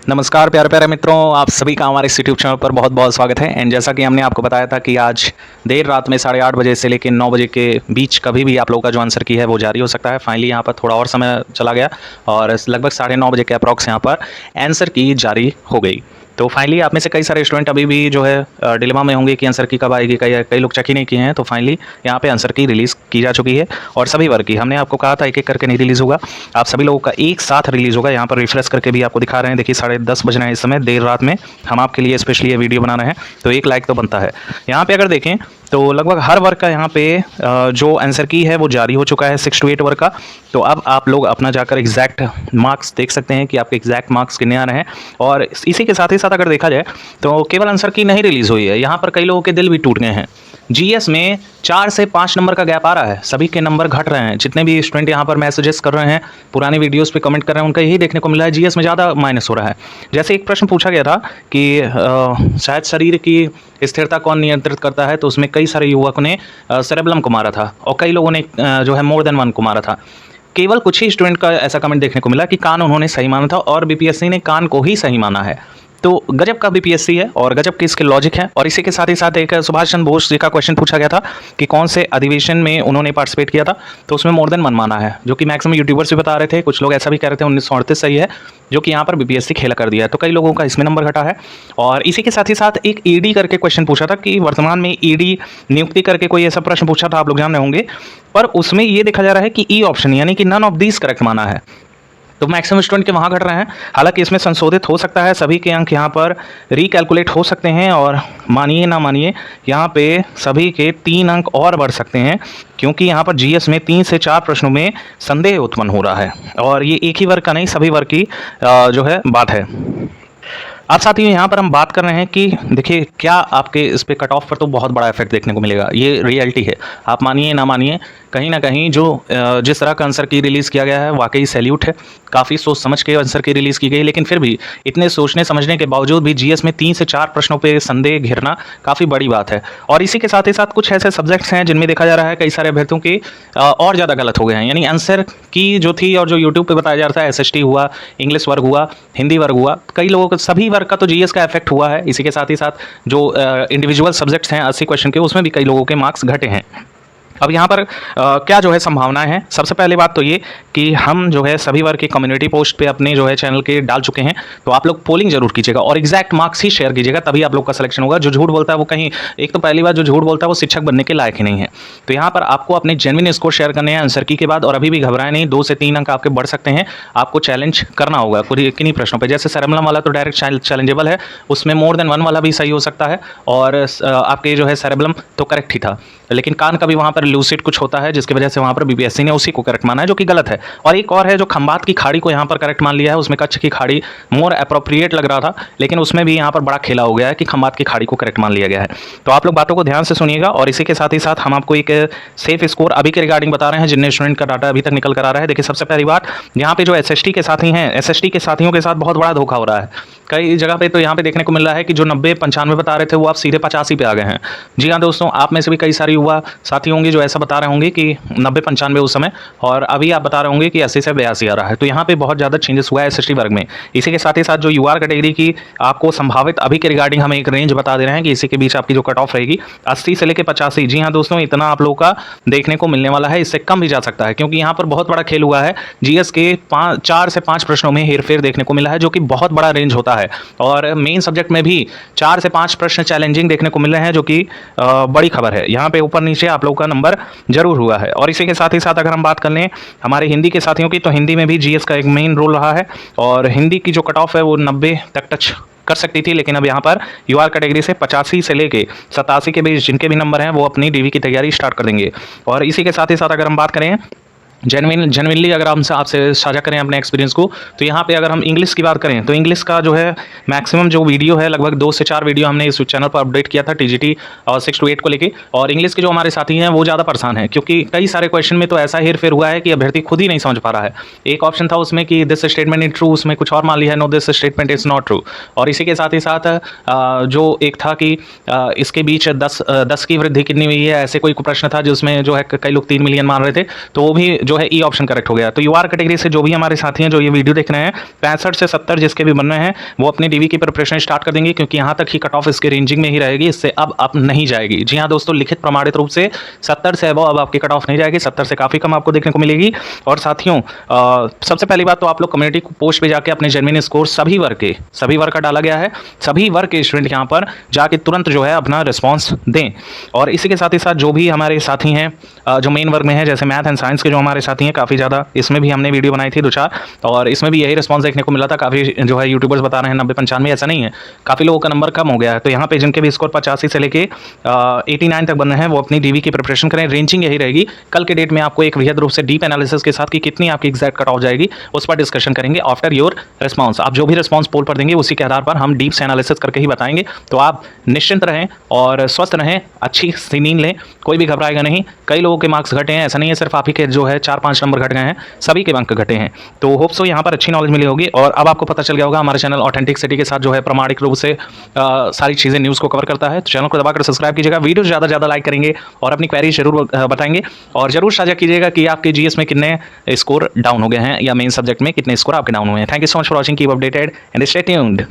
नमस्कार प्यारे प्यारे मित्रों, आप सभी का हमारे इस यूट्यूब चैनल पर बहुत बहुत स्वागत है। एंड जैसा कि हमने आपको बताया था कि आज देर रात में 8:30 बजे से लेकर 9 बजे के बीच कभी भी आप लोगों का जो आंसर की है वो जारी हो सकता है। फाइनली यहाँ पर थोड़ा और समय चला गया और लगभग 9:30 बजे के अप्रॉक्स यहाँ पर आंसर की जारी हो गई। तो फाइनली आप में से कई सारे स्टूडेंट अभी भी जो है डिलेमा में होंगे कि आंसर की कब आएगी। कई लोग चेक ही नहीं किए हैं। तो फाइनली यहाँ पे आंसर की रिलीज़ की जा चुकी है और सभी वर्ग की। हमने आपको कहा था एक एक करके नहीं रिलीज़ होगा, आप सभी लोगों का एक साथ रिलीज़ होगा। यहाँ पर रिफ्रेश करके भी आपको दिखा रहे हैं। देखिए 10:30 बज रहे हैं इस समय, देर रात में हम आपके लिए स्पेशली ये वीडियो बना रहे हैं, तो एक लाइक तो बनता है। यहाँ पे अगर देखें तो लगभग हर वर्ग का यहाँ पे जो आंसर की है वो जारी हो चुका है 6 to 8 वर्ग का। तो अब आप लोग अपना जाकर एग्जैक्ट मार्क्स देख सकते हैं कि आपके एग्जैक्ट मार्क्स कितने आ रहे हैं। और इसी के साथ ही साथ अगर देखा जाए तो केवल आंसर की नहीं रिलीज़ हुई है, यहाँ पर कई लोगों के दिल भी टूट गए हैं। जीएस में 4 से 5 नंबर का गैप आ रहा है, सभी के नंबर घट रहे हैं। जितने भी स्टूडेंट यहाँ पर मैसेजेस कर रहे हैं, पुरानी वीडियोस पे कमेंट कर रहे हैं, उनका यही देखने को मिला है जीएस में ज़्यादा माइनस हो रहा है। जैसे एक प्रश्न पूछा गया था कि शायद शरीर की स्थिरता कौन नियंत्रित करता है, तो उसमें कई सारे युवकों ने सेरेब्रम को मारा था और कई लोगों ने जो है मोर देन 1 को मारा था। केवल कुछ ही स्टूडेंट का ऐसा कमेंट देखने को मिला कि कान उन्होंने सही माना था और बीपीएससी ने कान को ही सही माना है। तो गजब का बीपीएससी है और गजब के इसके लॉजिक है। और इसी के साथ ही साथ एक सुभाष चंद्र बोस जी का क्वेश्चन पूछा गया था कि कौन से अधिवेशन में उन्होंने पार्टिसिपेट किया था, तो उसमें मोर देन 1 माना है, जो कि मैक्सिमम यूट्यूबर्स भी बता रहे थे। कुछ लोग ऐसा भी कह रहे थे 1938 सही है, जो कि यहाँ पर बीपीएससी खेला कर दिया है। तो कई लोगों का इसमें नंबर घटा है। और इसी के साथ ही साथ एक ईडी करके क्वेश्चन पूछा था कि वर्तमान में ईडी नियुक्ति करके कोई ऐसा प्रश्न पूछा था, आप लोग जानते होंगे, पर उसमें ये देखा जा रहा है कि ई ऑप्शन यानी कि नन ऑफ दीज करेक्ट माना है। तो मैक्सिमम स्टूडेंट के वहाँ घट रहे हैं। हालांकि इसमें संशोधित हो सकता है, सभी के अंक यहाँ पर रिकैलकुलेट हो सकते हैं और मानिए ना मानिए यहाँ पे सभी के 3 अंक और बढ़ सकते हैं, क्योंकि यहाँ पर जीएस में 3 से 4 प्रश्नों में संदेह उत्पन्न हो रहा है। और ये एक ही वर्ग का नहीं, सभी वर्ग की जो है बात है। अब साथियों यहाँ पर हम बात कर रहे हैं कि देखिए क्या आपके इस पे कट ऑफ पर तो बहुत बड़ा इफेक्ट देखने को मिलेगा, ये रियलिटी है। आप मानिए ना मानिए, कहीं ना कहीं जो जिस तरह का आंसर की रिलीज़ किया गया है वाकई सैल्यूट है। काफ़ी सोच समझ के आंसर की रिलीज़ की गई, लेकिन फिर भी इतने सोचने समझने के बावजूद भी जीएस में 3 से 4 प्रश्नों पर संदेह घिरना काफ़ी बड़ी बात है। और इसी के साथ ही साथ कुछ ऐसे सब्जेक्ट्स हैं जिनमें देखा जा रहा है कई सारे अभ्यर्थियों के और ज़्यादा गलत हो गए हैं। यानी आंसर की जो थी और जो यूट्यूब पर बताया जा रहा था, एसएसटी हुआ, इंग्लिश वर्ग हुआ, हिंदी वर्ग हुआ, कई लोगों का सभी वर्ग का तो जीएस का इफेक्ट हुआ है। इसी के साथ ही साथ जो इंडिविजुअल सब्जेक्ट्स हैं 80 क्वेश्चन के, उसमें भी कई लोगों के मार्क्स घटे हैं। अब यहाँ पर क्या जो है संभावनाएं हैं। सबसे पहली बात तो ये कि हम जो है सभी वर्ग के कम्युनिटी पोस्ट पे अपने जो है चैनल के डाल चुके हैं, तो आप लोग पोलिंग जरूर कीजिएगा और एग्जैक्ट मार्क्स ही शेयर कीजिएगा, तभी आप लोग का सिलेक्शन होगा। जो झूठ बोलता है वो कहीं, एक तो पहली बात जो झूठ बोलता है वो शिक्षक बनने के लायक ही नहीं है। तो यहाँ पर आपको अपने जेन्युइन स्कोर शेयर करने हैं आंसर की के बाद, और अभी भी घबराए नहीं, 2 से 3 अंक आपके बढ़ सकते हैं। आपको चैलेंज करना होगा किन्हीं प्रश्नों पर। जैसे सेरेब्रम वाला तो डायरेक्ट चैलेंजेबल है, उसमें मोर देन 1 वाला भी सही हो सकता है और आपके जो है सेरेब्रम तो करेक्ट ही था, लेकिन कान का भी वहाँ पर लूसिड कुछ होता है जिसकी वजह से वहां पर बीपीएससी ने उसी को करेक्ट माना है, जो कि गलत है। और एक और है जो खंबात की खाड़ी को यहां पर करेक्ट मान लिया है, उसमें कच्छ की खाड़ी मोर अप्रोप्रिएट लग रहा था, लेकिन उसमें भी यहां पर बड़ा खेला हो गया है कि खंबात की खाड़ी को करेक्ट मान लिया गया है। तो आप लोग बातों को ध्यान से सुनिएगा। और इसी के साथ ही साथ हम आपको एक सेफ स्कोर अभी के रिगार्डिंग बता रहे हैं, जिनने स्टूडेंट का डाटा अभी तक निकल कर आ रहा है। देखिए सबसे पहली बात, यहाँ पे जो एसएसटी के साथी हैं, एसएसटी के साथियों के साथ बहुत बड़ा धोखा हो रहा है। कई जगह पे तो यहाँ पे देखने को मिल रहा है कि जो 90-95 बता रहे थे वो आप सीधे 85 पे आ गए हैं। जी हाँ दोस्तों, आप में से भी कई सारे युवा साथी होंगे जो ऐसा बता रहे होंगे कि 90-95 उस समय, और अभी आप बता रहे होंगे कि 80 से 82 आ रहा है। तो यहाँ पे बहुत ज़्यादा चेंजेस हुआ है एसएसटी वर्ग में। इसी के साथ ही साथ जो यूआर कैटेगरी की आपको संभावित अभी के रिगार्डिंग हम एक रेंज बता दे रहे हैं कि इसी के बीच आपकी जो कट ऑफ रहेगी 80 से लेकर 85। जी हाँ दोस्तों, इतना आप लोगों का देखने को मिलने वाला है, इससे कम भी जा सकता है, क्योंकि यहाँ पर बहुत बड़ा खेल हुआ है। जीएस के 4 से 5 प्रश्नों में हेरफेर देखने को मिला है, जो कि बहुत बड़ा रेंज होता है। और मेन सब्जेक्ट में भी 4 से 5 प्रश्न चैलेंजिंग देखने को मिल रहे हैं, जो कि बड़ी खबर है। यहाँ पे ऊपर नीचे आप लोगों का नंबर जरूर हुआ है। और इसी के साथ ही साथ अगर हम बात कर लें हमारे हिंदी के साथियों की, तो हिंदी में भी जीएस का एक मेन रोल रहा है और हिंदी की जो कट ऑफ है वो 90 तक टच कर सकती थी, लेकिन अब यहाँ पर यूआर कैटेगरी से 85 से लेके 87 के बीच जिनके भी नंबर हैं वो अपनी डीवी की तैयारी स्टार्ट कर देंगे। और इसी के साथ ही साथ अगर हम बात करें जेन्युइनली अगर हम आपसे साझा करें अपने एक्सपीरियंस को, तो यहाँ पे अगर हम इंग्लिश की बात करें तो इंग्लिश का जो है मैक्सिमम जो वीडियो है, लगभग 2 से 4 वीडियो हमने इस चैनल पर अपडेट किया था टीजीटी और 6 to 8 को लेके। और इंग्लिश के जो हमारे साथी हैं वो ज़्यादा परेशान है, क्योंकि कई सारे क्वेश्चन में तो ऐसा हेरफेर हुआ है कि अभ्यर्थी खुद ही नहीं समझ पा रहा है। एक ऑप्शन था उसमें कि दिस स्टेटमेंट इज ट्रू, उसमें कुछ और मान लिया है, no this statement is not true. और इसी के साथ ही साथ जो एक था कि इसके बीच 10 की वृद्धि कितनी हुई है, ऐसे कोई प्रश्न था जिसमें जो है कई लोग 3 मिलियन मान रहे थे, तो वो भी जो है ई ऑप्शन करेक्ट हो गया। तो यूआर कैटेगरी से जो भी हमारे साथी हैं जो ये वीडियो देख रहे हैं 65 से 70 जिसके भी बन रहे हैं वो अपनी डीवी की प्रिपरेशन स्टार्ट कर देंगे, क्योंकि यहाँ तक ही कट ऑफ इसके रेंजिंग में ही रहेगी, इससे अब नहीं जाएगी। जी हाँ दोस्तों, लिखित प्रमाणित रूप से 70 से अब आपकी कट ऑफ नहीं जाएगी, 70 से काफ़ी कम आपको देखने को मिलेगी। और साथियों सबसे पहली बात तो आप लोग कम्युनिटी पोस्ट पे जाके अपने जेन्युइन स्कोर सभी वर्ग का डाला गया है, सभी वर्ग के स्टूडेंट यहाँ पर जाके तुरंत जो है अपना रिस्पॉन्स दें। और इसी के साथ ही साथ जो भी हमारे साथी हैं जो मेन वर्ग में है, जैसे मैथ एंड साइंस के जो हमारे साथी हैं काफ़ी ज़्यादा, इसमें भी हमने वीडियो बनाई थी 2-4 और इसमें भी यही रिस्पॉन्स देखने को मिला था। काफ़ी जो है यूट्यूबर्स बता रहे हैं 90-95, ऐसा नहीं है, काफ़ी लोगों का नंबर कम हो गया है। तो यहाँ पे जिनके भी स्कोर 85 से लेके 89 तक बन रहे हैं वो अपनी डीवी की प्रिपरेशन करें, रेंजिंग यही रहेगी। कल के डेट में आपको एक वृहद रूप से डीप एनालिसिस के साथ कि कितनी आपकी एग्जैक्ट कट ऑफ जाएगी उस पर डिस्कशन करेंगे आफ्टर योर रिस्पॉन्स। आप जो भी रिस्पॉन्स पोल पर देंगे उसी के आधार पर हम डीप से एनालिसिस करके ही बताएंगे। तो आप निश्चिंत रहें और स्वस्थ रहें, अच्छी सी नींद लें, कोई भी घबराएगा नहीं। कई लोगों के मार्क्स घटे हैं, ऐसा नहीं है सिर्फ आप ही के जो है 4-5 नंबर घट गए हैं, सभी के अंक घटे हैं। तो होप सो यहाँ पर अच्छी नॉलेज मिली होगी और अब आपको पता चल गया होगा हमारे चैनल ऑथेंटिक सिटी के साथ जो है प्रामाणिक रूप से सारी चीज़ें न्यूज़ को कवर करता है। तो चैनल को दबाकर सब्सक्राइब कीजिएगा, वीडियो ज़्यादा से ज़्यादा लाइक करेंगे और अपनी क्वेरी जरूर बताएंगे और जरूर साझा कीजिएगा कि आपके जीएस में कितने स्कोर डाउन हो गए हैं या मेन सब्जेक्ट में कितने स्कोर आपके डाउन हुए हैं। Thank you so much for watching, keep updated and stay tuned.